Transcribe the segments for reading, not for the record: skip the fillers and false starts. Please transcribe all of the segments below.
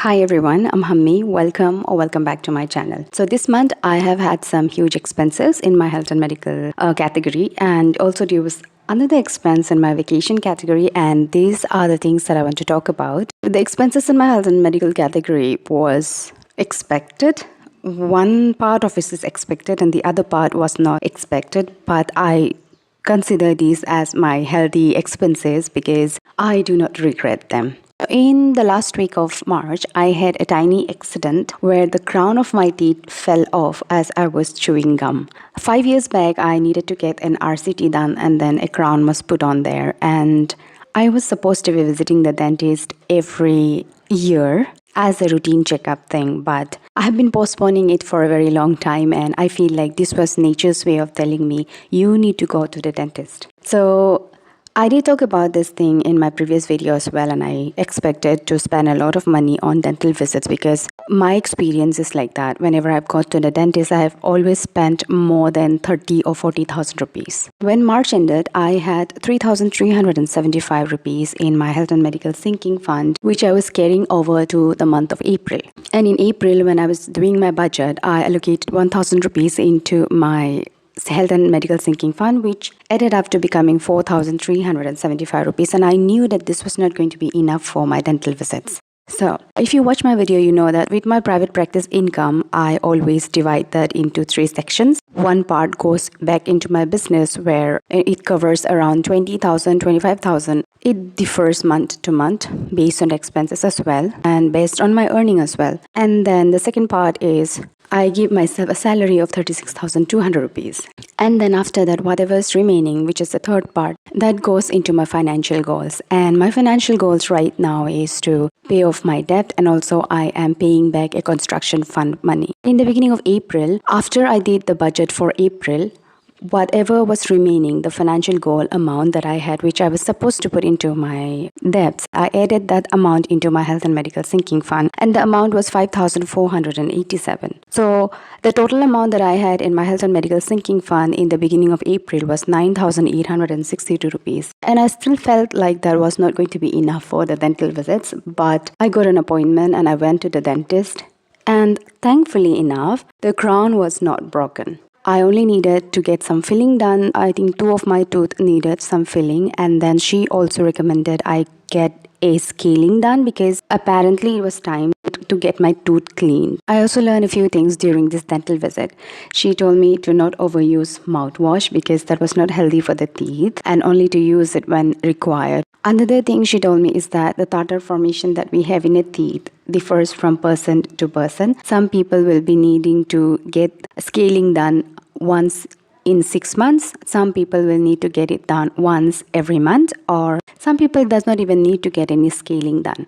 Hi everyone, I'm Hammi. Welcome back to my channel. So this month I have had some huge expenses in my health and medical category, and also there was another expense in my vacation category, and these are the things that I want to talk about. The expenses in my health and medical category was expected. One part of it is expected and the other part was not expected, but I consider these as my healthy expenses because I do not regret them. In the last week of March, I had a tiny accident where the crown of my teeth fell off as I was chewing gum. 5 years back, I needed to get an RCT done and then a crown was put on there. And I was supposed to be visiting the dentist every year as a routine checkup thing, but I have been postponing it for a very long time, and I feel like this was nature's way of telling me you need to go to the dentist. So I did talk about this thing in my previous video as well, and I expected to spend a lot of money on dental visits because my experience is like that. Whenever I've gone to the dentist, I have always spent more than 30 or 40,000 rupees. When March ended, I had 3,375 rupees in my health and medical sinking fund, which I was carrying over to the month of April. And in April, when I was doing my budget, I allocated 1,000 rupees into my health and medical sinking fund, which added up to becoming 4,375 rupees, and I knew that this was not going to be enough for my dental visits. So if you watch my video, you know that with my private practice income, I always divide that into 3 sections. One part goes back into my business where it covers around 20,000, 25,000. It differs month to month based on the expenses as well and based on my earning as well. And then the second part is I give myself a salary of 36,200 rupees. And then after that, whatever is remaining, which is the third part, that goes into my financial goals. And my financial goals right now is to pay off my debt, and also I am paying back a construction fund money. In the beginning of April, after I did the budget for April, whatever was remaining, the financial goal amount that I had, which I was supposed to put into my debts, I added that amount into my health and medical sinking fund, and the amount was 5,487. So the total amount that I had in my health and medical sinking fund in the beginning of April was 9,862 rupees. And I still felt like that was not going to be enough for the dental visits, but I got an appointment and I went to the dentist, and thankfully enough, the crown was not broken. I only needed to get some filling done. I think 2 of my tooth needed some filling, and then she also recommended I get a scaling done because apparently it was time to get my tooth cleaned. I also learned a few things during this dental visit. She told me to not overuse mouthwash because that was not healthy for the teeth, and only to use it when required. Another thing she told me is that the tartar formation that we have in the teeth differs from person to person. Some people will be needing to get scaling done once in 6 months. Some people will need to get it done once every month, or some people does not even need to get any scaling done.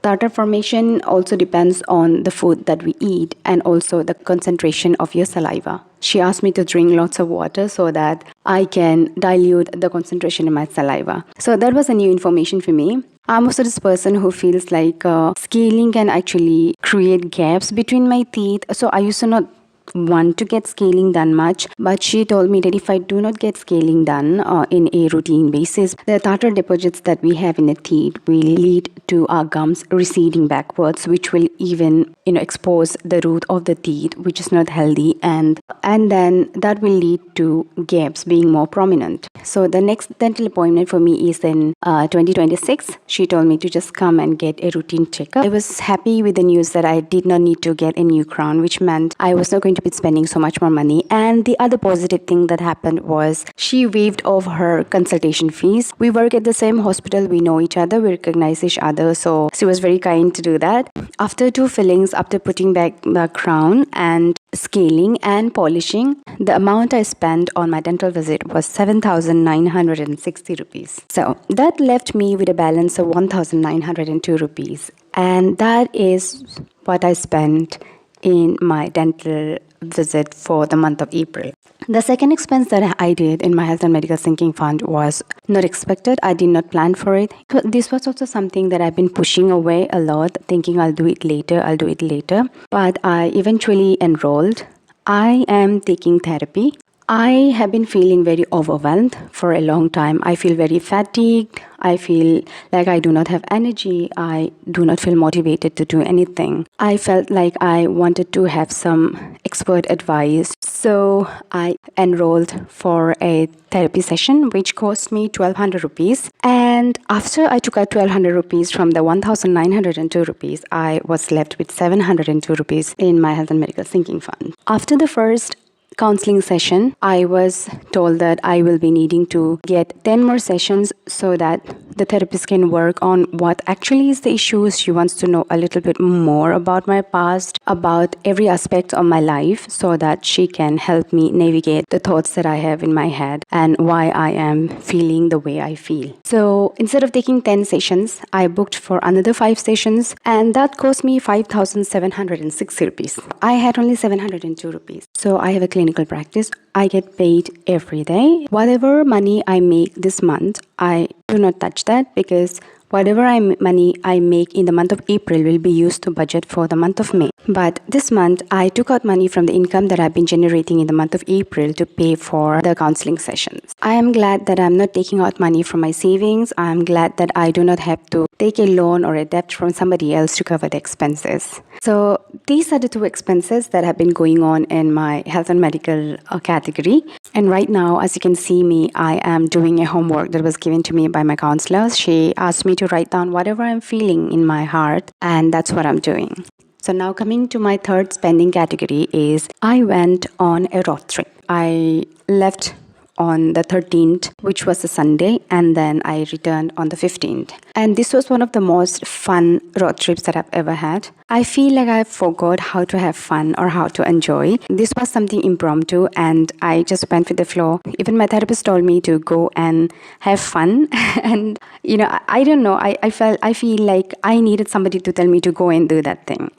Tartar formation also depends on the food that we eat and also the concentration of your saliva. She asked me to drink lots of water so that I can dilute the concentration in my saliva. So that was a new information for me. I'm also this person who feels like scaling can actually create gaps between my teeth. So I used to not want to get scaling done much, but she told me that if I do not get scaling done in a routine basis, the tartar deposits that we have in the teeth will lead to our gums receding backwards, which will even expose the root of the teeth, which is not healthy, and then that will lead to gaps being more prominent. So the next dental appointment for me is in 2026. She told me to just come and get a routine checkup. I was happy with the news that I did not need to get a new crown, which meant I was not going to be spending so much more money. And the other positive thing that happened was she waived off her consultation fees. We work at the same hospital, we know each other, we recognize each other, so she was very kind to do that. After 2 fillings, after putting back the crown and scaling and polishing, the amount I spent on my dental visit was 7,960 rupees. So that left me with a balance of 1,902 rupees, and that is what I spent in my dental visit for the month of April. The second expense that I did in my health and medical sinking fund was not expected. I did not plan for it. This was also something that I've been pushing away a lot, thinking I'll do it later. But I eventually enrolled. I am taking therapy. I have been feeling very overwhelmed for a long time. I feel very fatigued. I feel like I do not have energy. I do not feel motivated to do anything. I felt like I wanted to have some expert advice. So I enrolled for a therapy session which cost me 1200 rupees. And after I took out 1200 rupees from the 1902 rupees, I was left with 702 rupees in my health and medical sinking fund. After the first counseling session, I was told that I will be needing to get 10 more sessions so that the therapist can work on what actually is the issue. She wants to know a little bit more about my past, about every aspect of my life, so that she can help me navigate the thoughts that I have in my head and why I am feeling the way I feel. So instead of taking 10 sessions, I booked for another 5 sessions, and that cost me 5,760 rupees. I had only 702 rupees. So I have a clinical practice. I get paid every day. Whatever money I make this month, I do not touch that, because whatever money I make in the month of April will be used to budget for the month of May. But this month, I took out money from the income that I've been generating in the month of April to pay for the counseling sessions. I am glad that I'm not taking out money from my savings. I'm glad that I do not have to take a loan or a debt from somebody else to cover the expenses. So these are the 2 expenses that have been going on in my health and medical category. And right now, as you can see me, I am doing a homework that was given to me by my counselor. She asked me to write down whatever I'm feeling in my heart, and that's what I'm doing. So now coming to my third spending category is I went on a road trip. I left on the 13th, which was a Sunday, and then I returned on the 15th. And this was one of the most fun road trips that I've ever had. I feel like I forgot how to have fun or how to enjoy. This was something impromptu, and I just went with the flow. Even my therapist told me to go and have fun. And, I don't know, I feel like I needed somebody to tell me to go and do that thing.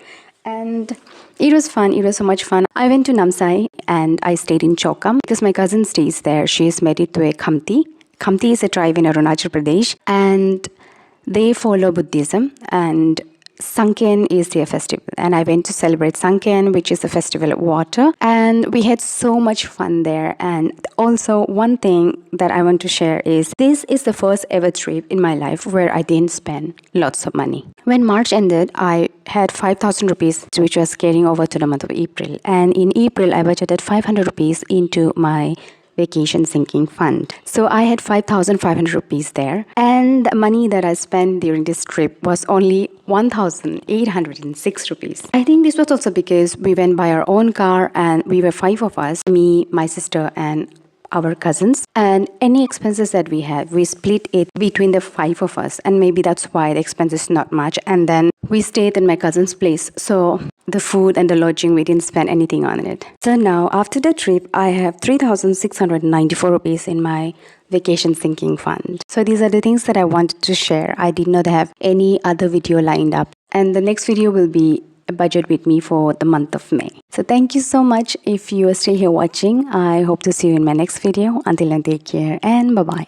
And it was fun. It was so much fun. I went to Namsai and I stayed in Chokam because my cousin stays there. She is married to a Khamti. Khamti is a tribe in Arunachal Pradesh, and they follow Buddhism, and Sanken is their festival. And I went to celebrate Sanken, which is a festival of water. And we had so much fun there. And also, one thing that I want to share is this is the first ever trip in my life where I didn't spend lots of money. When March ended, I had 5,000 rupees, which was carrying over to the month of April. And in April, I budgeted 500 rupees into my vacation sinking fund. So I had 5,500 rupees there, and the money that I spent during this trip was only 1,806 rupees. I think this was also because we went by our own car, and we were 5 of us, me, my sister, and our cousins, and any expenses that we had, we split it between the 5 of us, and maybe that's why the expense is not much. And then we stayed in my cousin's place, so the food and the lodging, we didn't spend anything on it. So now, after the trip, I have 3,694 rupees in my vacation sinking fund. So these are the things that I wanted to share. I did not have any other video lined up, and the next video will be a budget with me for the month of May. So thank you so much if you are still here watching. I hope to see you in my next video. Until then, take care and bye-bye.